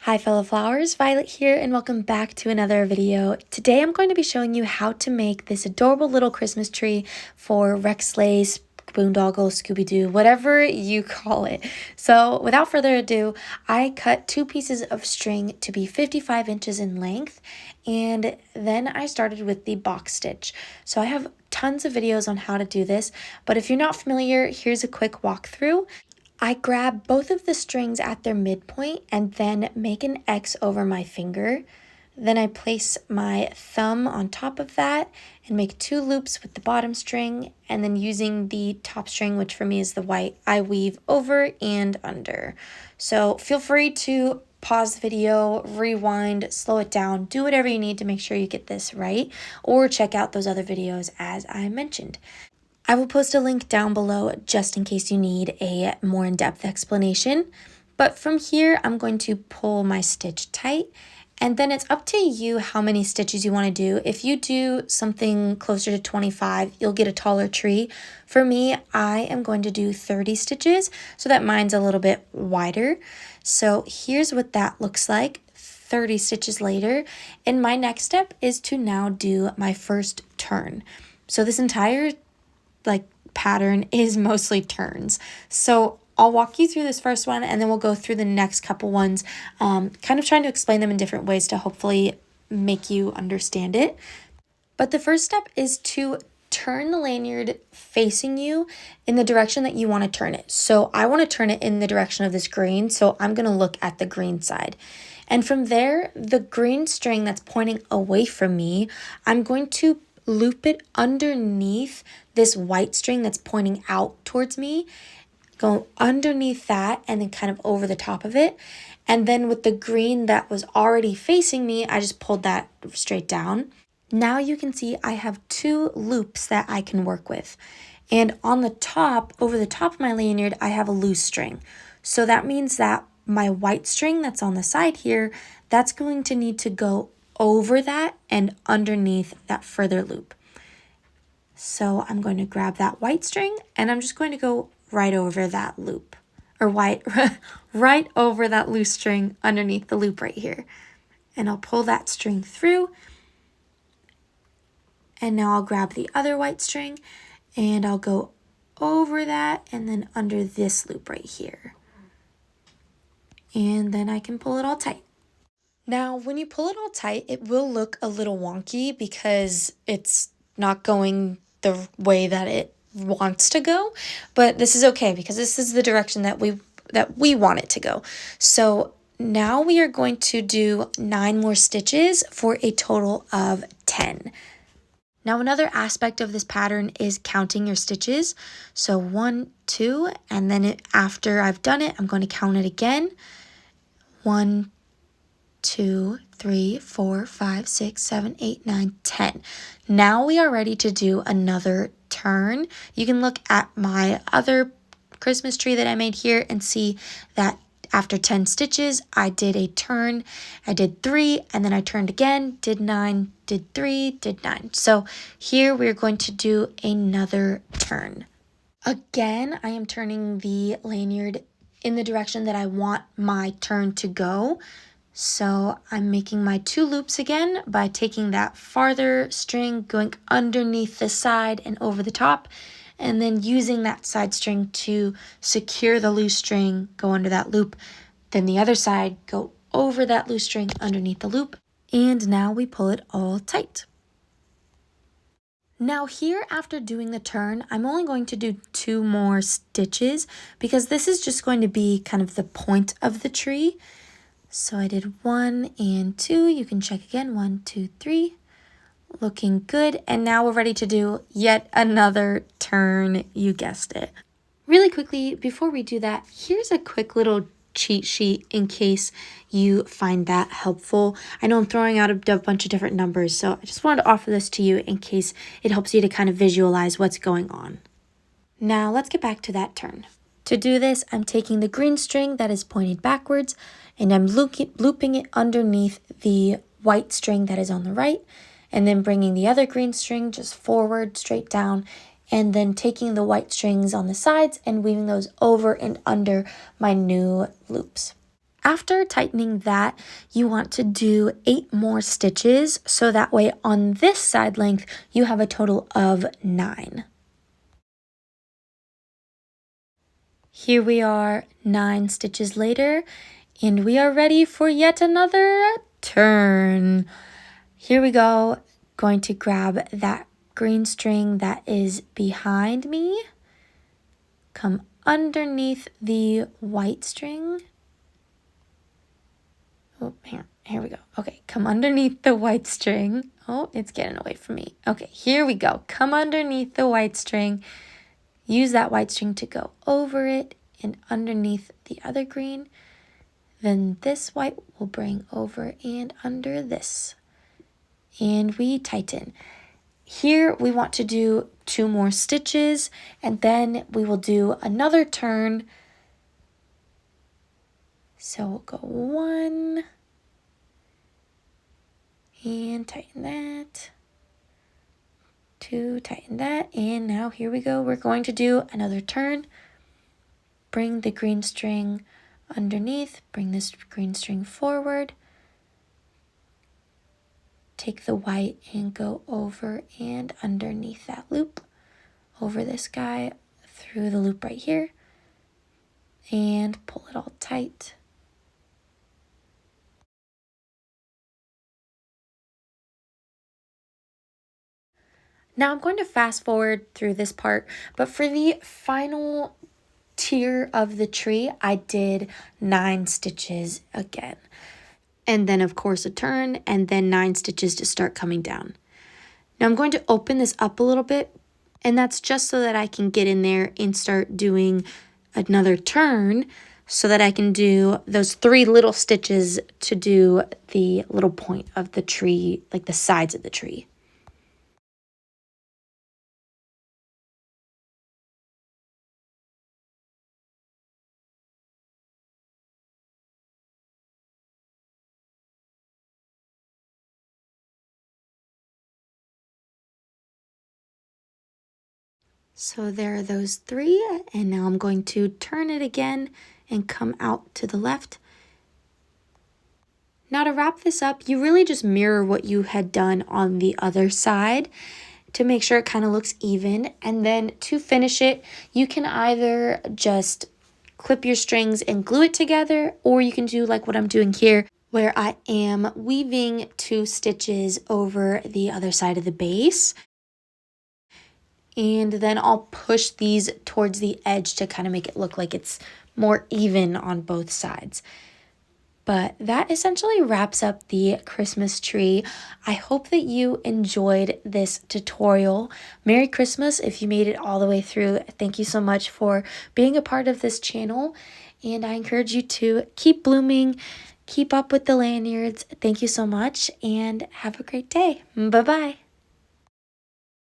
Hi fellow flowers, Violet here and welcome back to another video. Today I'm going to be showing you how to make this adorable little Christmas tree for CRAFTLACE, Boondoggle, Scoubidou, whatever you call it. So without further ado, I cut 2 pieces of string to be 55 inches in length, and then I started with the box stitch. So I have tons of videos on how to do this, but if you're not familiar, here's a quick walkthrough. I grab both of the strings at their midpoint and then make an X over my finger. Then I place my thumb on top of that and make 2 loops with the bottom string, and then using the top string, which for me is the white, I weave over and under. So feel free to pause the video, rewind, slow it down, do whatever you need to make sure you get this right, or check out those other videos as I mentioned. I will post a link down below just in case you need a more in-depth explanation. But from here, I'm going to pull my stitch tight, and then it's up to you how many stitches you want to do. If you do something closer to 25, you'll get a taller tree. For me, I am going to do 30 stitches, so that mine's a little bit wider. So here's what that looks like 30 stitches later. And my next step is to now do my first turn. So this entire pattern is mostly turns. So I'll walk you through this first one and then we'll go through the next couple ones, kind of trying to explain them in different ways to hopefully make you understand it. But the first step is to turn the lanyard facing you in the direction that you want to turn it. So I want to turn it in the direction of this green, so I'm going to look at the green side. And from there, the green string that's pointing away from me, I'm going to loop it underneath this white string that's pointing out towards me, go underneath that and then kind of over the top of it. And then with the green that was already facing me, I just pulled that straight down. Now you can see I have 2 loops that I can work with. And on the top, over the top of my lanyard, I have a loose string. So that means that my white string that's on the side here, that's going to need to go over that and underneath that further loop. So I'm going to grab that white string and I'm just going to go right over that loop, or right over that loose string underneath the loop right here. And I'll pull that string through. And now I'll grab the other white string and I'll go over that and then under this loop right here. And then I can pull it all tight. Now, when you pull it all tight, it will look a little wonky because it's not going the way that it wants to go, but this is okay because this is the direction that we want it to go. So now we are going to do 9 more stitches for a total of 10. Now, another aspect of this pattern is counting your stitches. So 1, 2, and then after I've done it, I'm going to count it again. 1, 2, 3, 4, 5, 6, 7, 8, 9, 10. Now we are ready to do another turn. You can look at my other Christmas tree that I made here and see that after 10 stitches, I did a turn. I did 3, and then I turned again, did 9, did 3, did 9. So here we're going to do another turn. Again, I am turning the lanyard in the direction that I want my turn to go. So I'm making my 2 loops again by taking that farther string, going underneath the side and over the top, and then using that side string to secure the loose string, go under that loop, then the other side, go over that loose string underneath the loop, and now we pull it all tight. Now here, after doing the turn, I'm only going to do 2 more stitches because this is just going to be kind of the point of the tree. So I did 1 and 2, you can check again, 1, 2, 3, looking good. And now we're ready to do yet another turn, you guessed it. Really quickly, before we do that, here's a quick little cheat sheet in case you find that helpful. I know I'm throwing out a bunch of different numbers, so I just wanted to offer this to you in case it helps you to kind of visualize what's going on. Now let's get back to that turn. To do this, I'm taking the green string that is pointed backwards and I'm looping it underneath the white string that is on the right, and then bringing the other green string just forward, straight down, and then taking the white strings on the sides and weaving those over and under my new loops. After tightening that, you want to do 8 more stitches, so that way on this side length, you have a total of 9. Here we are 9 stitches later, and we are ready for yet another turn. Here we go. Going to grab that green string that is behind me, come underneath the white string. Oh, here we go. Okay, come underneath the white string. Oh, it's getting away from me. Okay, here we go. Come underneath the white string. Use that white string to go over it and underneath the other green. Then this white will bring over and under this. And we tighten. Here we want to do 2 more stitches, and then we will do another turn. So we'll go 1 and tighten that, 2, tighten that, and now here we go. We're going to do another turn. Bring the green string underneath, bring this green string forward, take the white and go over and underneath that loop, over this guy, through the loop right here, and pull it all tight. Now I'm going to fast forward through this part, but for the final tier of the tree, I did 9 stitches again. And then of course a turn, and then 9 stitches to start coming down. Now I'm going to open this up a little bit, and that's just so that I can get in there and start doing another turn, so that I can do those 3 little stitches to do the little point of the tree, like the sides of the tree. So there are those 3, and now I'm going to turn it again and come out to the left. Now to wrap this up, you really just mirror what you had done on the other side to make sure it kind of looks even. And then to finish it, you can either just clip your strings and glue it together, or you can do like what I'm doing here, where I am weaving 2 stitches over the other side of the base. And then I'll push these towards the edge to kind of make it look like it's more even on both sides. But that essentially wraps up the Christmas tree. I hope that you enjoyed this tutorial. Merry Christmas if you made it all the way through. Thank you so much for being a part of this channel. And I encourage you to keep blooming, keep up with the lanyards. Thank you so much, and have a great day. Bye-bye.